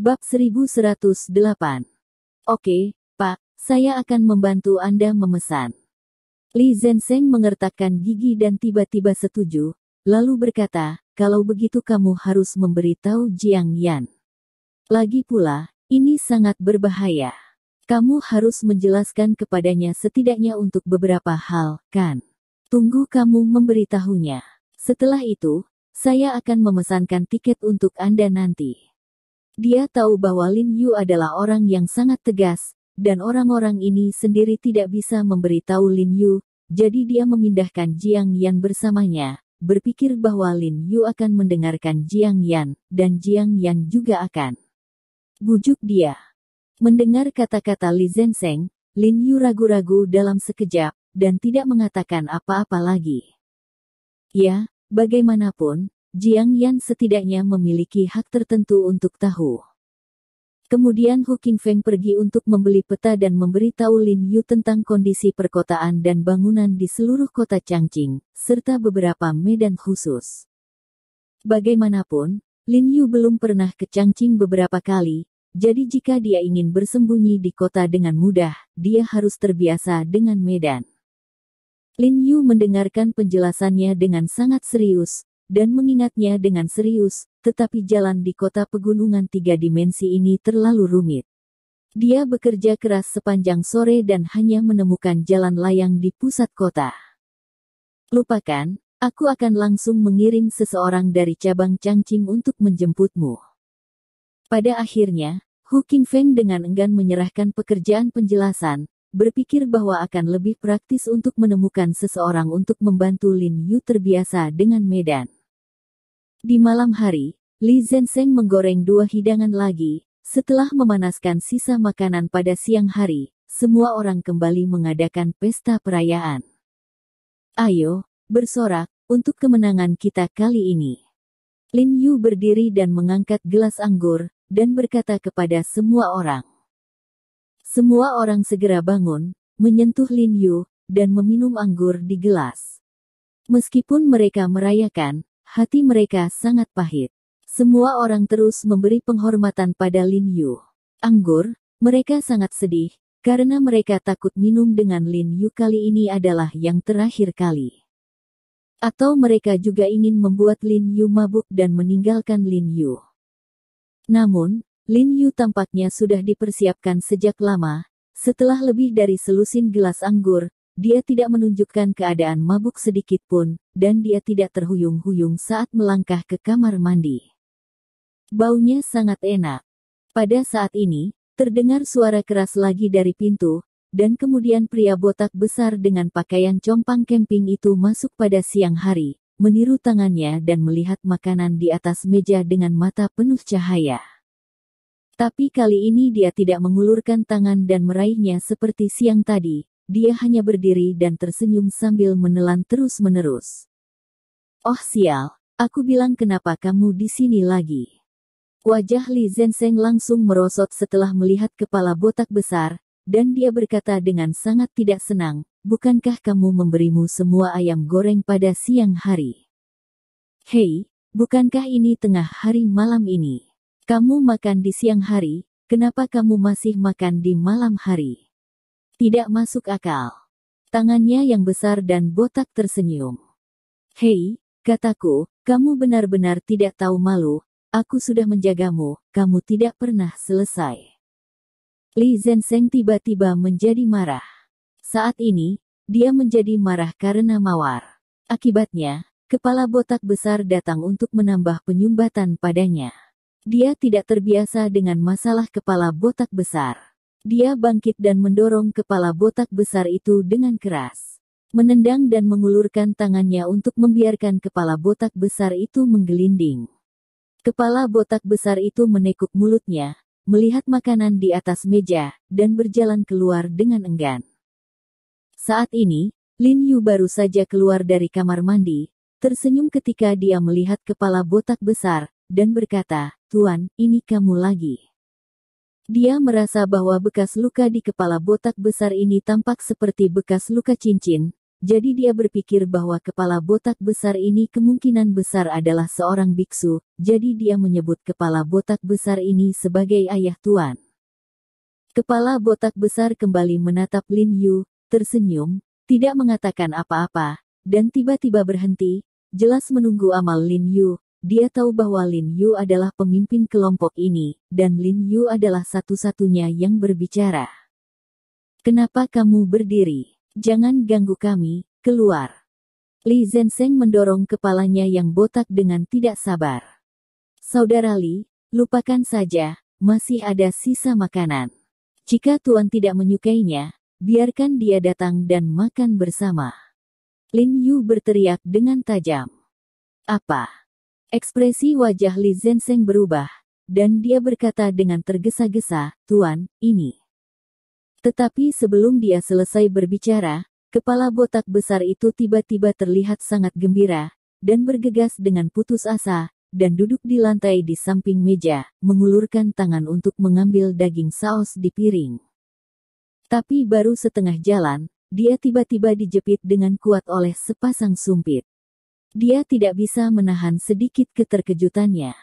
Bab 1108. Oke, Pak, saya akan membantu Anda memesan. Li Zhensheng mengertakkan gigi dan tiba-tiba setuju, lalu berkata, kalau begitu kamu harus memberitahu Jiang Yan. Lagi pula, ini sangat berbahaya. Kamu harus menjelaskan kepadanya setidaknya untuk beberapa hal, kan? Tunggu kamu memberitahunya. Setelah itu, saya akan memesankan tiket untuk Anda nanti. Dia tahu bahwa Lin Yu adalah orang yang sangat tegas, dan orang-orang ini sendiri tidak bisa memberitahu Lin Yu, jadi dia memindahkan Jiang Yan bersamanya, berpikir bahwa Lin Yu akan mendengarkan Jiang Yan, dan Jiang Yan juga akan bujuk dia. Mendengar kata-kata Li Zhensheng, Lin Yu ragu-ragu dalam sekejap, dan tidak mengatakan apa-apa lagi. Ya, bagaimanapun, Jiang Yan setidaknya memiliki hak tertentu untuk tahu. Kemudian Hu Qingfeng pergi untuk membeli peta dan memberitahu Lin Yu tentang kondisi perkotaan dan bangunan di seluruh kota Changqing, serta beberapa medan khusus. Bagaimanapun, Lin Yu belum pernah ke Changqing beberapa kali, jadi jika dia ingin bersembunyi di kota dengan mudah, dia harus terbiasa dengan medan. Lin Yu mendengarkan penjelasannya dengan sangat serius, dan mengingatnya dengan serius, tetapi jalan di kota pegunungan 3 dimensi ini terlalu rumit. Dia bekerja keras sepanjang sore dan hanya menemukan jalan layang di pusat kota. Lupakan, aku akan langsung mengirim seseorang dari cabang Changqing untuk menjemputmu. Pada akhirnya, Hu Qingfeng dengan enggan menyerahkan pekerjaan penjelasan, berpikir bahwa akan lebih praktis untuk menemukan seseorang untuk membantu Lin Yu terbiasa dengan medan. Di malam hari, Li Zhensheng menggoreng 2 hidangan lagi. Setelah memanaskan sisa makanan pada siang hari, semua orang kembali mengadakan pesta perayaan. Ayo, bersorak, untuk kemenangan kita kali ini. Lin Yu berdiri dan mengangkat gelas anggur, dan berkata kepada semua orang. Semua orang segera bangun, menyentuh Lin Yu, dan meminum anggur di gelas. Meskipun mereka merayakan, hati mereka sangat pahit. Semua orang terus memberi penghormatan pada Lin Yu. Anggur, mereka sangat sedih, karena mereka takut minum dengan Lin Yu kali ini adalah yang terakhir kali. Atau mereka juga ingin membuat Lin Yu mabuk dan meninggalkan Lin Yu. Namun, Lin Yu tampaknya sudah dipersiapkan sejak lama. Setelah lebih dari selusin gelas anggur, dia tidak menunjukkan keadaan mabuk sedikit pun, dan dia tidak terhuyung-huyung saat melangkah ke kamar mandi. Baunya sangat enak. Pada saat ini, terdengar suara keras lagi dari pintu, dan kemudian pria botak besar dengan pakaian compang camping itu masuk pada siang hari, meniru tangannya dan melihat makanan di atas meja dengan mata penuh cahaya. Tapi kali ini dia tidak mengulurkan tangan dan meraihnya seperti siang tadi. Dia hanya berdiri dan tersenyum sambil menelan terus-menerus. Oh sial, aku bilang kenapa kamu di sini lagi. Wajah Li Zhensheng langsung merosot setelah melihat kepala botak besar, dan dia berkata dengan sangat tidak senang, bukankah kamu memberimu semua ayam goreng pada siang hari? Hei, bukankah ini tengah hari malam ini? Kamu makan di siang hari, kenapa kamu masih makan di malam hari? Tidak masuk akal. Tangannya yang besar dan botak tersenyum. Hei, kataku, kamu benar-benar tidak tahu malu, aku sudah menjagamu, kamu tidak pernah selesai. Li Zhensheng tiba-tiba menjadi marah. Saat ini, dia menjadi marah karena mawar. Akibatnya, kepala botak besar datang untuk menambah penyumbatan padanya. Dia tidak terbiasa dengan masalah kepala botak besar. Dia bangkit dan mendorong kepala botak besar itu dengan keras. Menendang dan mengulurkan tangannya untuk membiarkan kepala botak besar itu menggelinding. Kepala botak besar itu menekuk mulutnya, melihat makanan di atas meja, dan berjalan keluar dengan enggan. Saat ini, Lin Yu baru saja keluar dari kamar mandi, tersenyum ketika dia melihat kepala botak besar, dan berkata, "Tuan, ini kamu lagi." Dia merasa bahwa bekas luka di kepala botak besar ini tampak seperti bekas luka cincin, jadi dia berpikir bahwa kepala botak besar ini kemungkinan besar adalah seorang biksu, jadi dia menyebut kepala botak besar ini sebagai ayah tuan. Kepala botak besar kembali menatap Lin Yu, tersenyum, tidak mengatakan apa-apa, dan tiba-tiba berhenti, jelas menunggu amal Lin Yu. Dia tahu bahwa Lin Yu adalah pemimpin kelompok ini, dan Lin Yu adalah satu-satunya yang berbicara. Kenapa kamu berdiri? Jangan ganggu kami, keluar. Li Zenseng mendorong kepalanya yang botak dengan tidak sabar. Saudara Li, lupakan saja, masih ada sisa makanan. Jika Tuan tidak menyukainya, biarkan dia datang dan makan bersama. Lin Yu berteriak dengan tajam. Apa? Ekspresi wajah Li Zenseng berubah, dan dia berkata dengan tergesa-gesa, Tuan, ini. Tetapi sebelum dia selesai berbicara, kepala botak besar itu tiba-tiba terlihat sangat gembira, dan bergegas dengan putus asa, dan duduk di lantai di samping meja, mengulurkan tangan untuk mengambil daging saus di piring. Tapi baru setengah jalan, dia tiba-tiba dijepit dengan kuat oleh sepasang sumpit. Dia tidak bisa menahan sedikit keterkejutannya.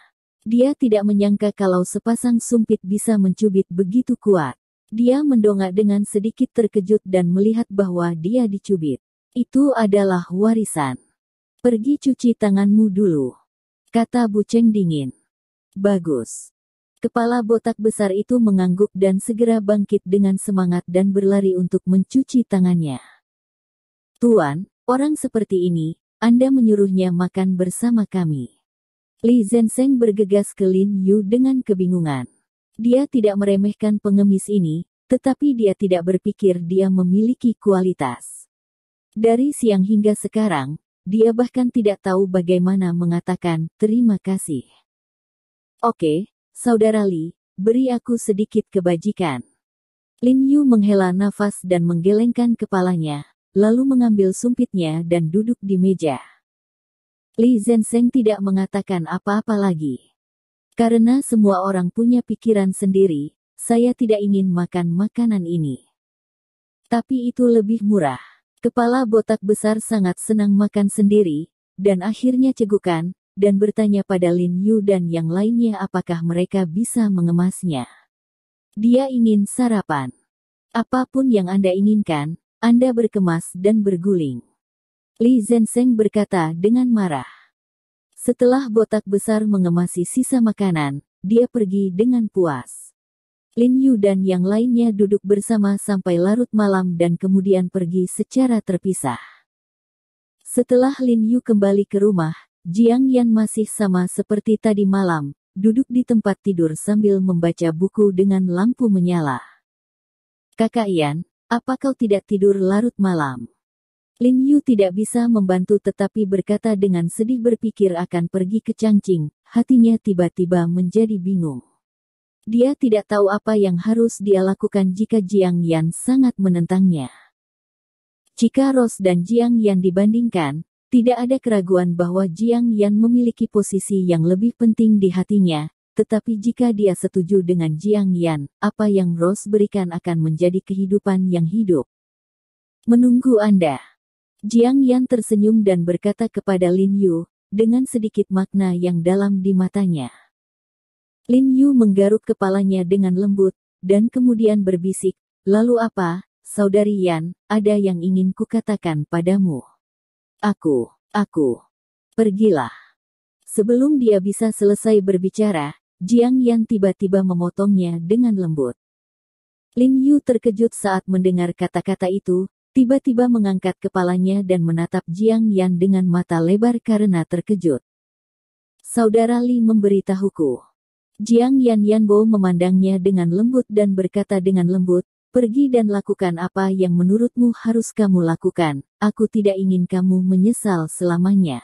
Dia tidak menyangka kalau sepasang sumpit bisa mencubit begitu kuat. Dia mendongak dengan sedikit terkejut dan melihat bahwa dia dicubit. Itu adalah warisan. Pergi cuci tanganmu dulu, kata Bu Cheng dingin. Bagus. Kepala botak besar itu mengangguk dan segera bangkit dengan semangat dan berlari untuk mencuci tangannya. Tuan, orang seperti ini, Anda menyuruhnya makan bersama kami. Li Zenseng bergegas ke Lin Yu dengan kebingungan. Dia tidak meremehkan pengemis ini, tetapi dia tidak berpikir dia memiliki kualitas. Dari siang hingga sekarang, dia bahkan tidak tahu bagaimana mengatakan terima kasih. Oke, Saudara Li, beri aku sedikit kebajikan. Lin Yu menghela nafas dan menggelengkan kepalanya, lalu mengambil sumpitnya dan duduk di meja. Li Zenseng tidak mengatakan apa-apa lagi. Karena semua orang punya pikiran sendiri, saya tidak ingin makan makanan ini. Tapi itu lebih murah. Kepala botak besar sangat senang makan sendiri, dan akhirnya cegukan, dan bertanya pada Lin Yu dan yang lainnya apakah mereka bisa mengemasnya. Dia ingin sarapan. Apapun yang Anda inginkan, Anda berkemas dan berguling. Li Zenseng berkata dengan marah. Setelah botak besar mengemasi sisa makanan, dia pergi dengan puas. Lin Yu dan yang lainnya duduk bersama sampai larut malam dan kemudian pergi secara terpisah. Setelah Lin Yu kembali ke rumah, Jiang Yan masih sama seperti tadi malam, duduk di tempat tidur sambil membaca buku dengan lampu menyala. Kakak Yan, apa kau tidak tidur larut malam? Lin Yu tidak bisa membantu tetapi berkata dengan sedih berpikir akan pergi ke Changqing, hatinya tiba-tiba menjadi bingung. Dia tidak tahu apa yang harus dia lakukan jika Jiang Yan sangat menentangnya. Jika Rose dan Jiang Yan dibandingkan, tidak ada keraguan bahwa Jiang Yan memiliki posisi yang lebih penting di hatinya, tetapi jika dia setuju dengan Jiang Yan, apa yang Rose berikan akan menjadi kehidupan yang hidup. Menunggu Anda. Jiang Yan tersenyum dan berkata kepada Lin Yu, dengan sedikit makna yang dalam di matanya. Lin Yu menggaruk kepalanya dengan lembut, dan kemudian berbisik, lalu apa, Saudari Yan, ada yang ingin kukatakan padamu. Aku, pergilah. Sebelum dia bisa selesai berbicara, Jiang Yan tiba-tiba memotongnya dengan lembut. Lin Yu terkejut saat mendengar kata-kata itu, tiba-tiba mengangkat kepalanya dan menatap Jiang Yan dengan mata lebar karena terkejut. Saudara Li memberitahuku. Jiang Yanbo memandangnya dengan lembut dan berkata dengan lembut, pergi dan lakukan apa yang menurutmu harus kamu lakukan, aku tidak ingin kamu menyesal selamanya.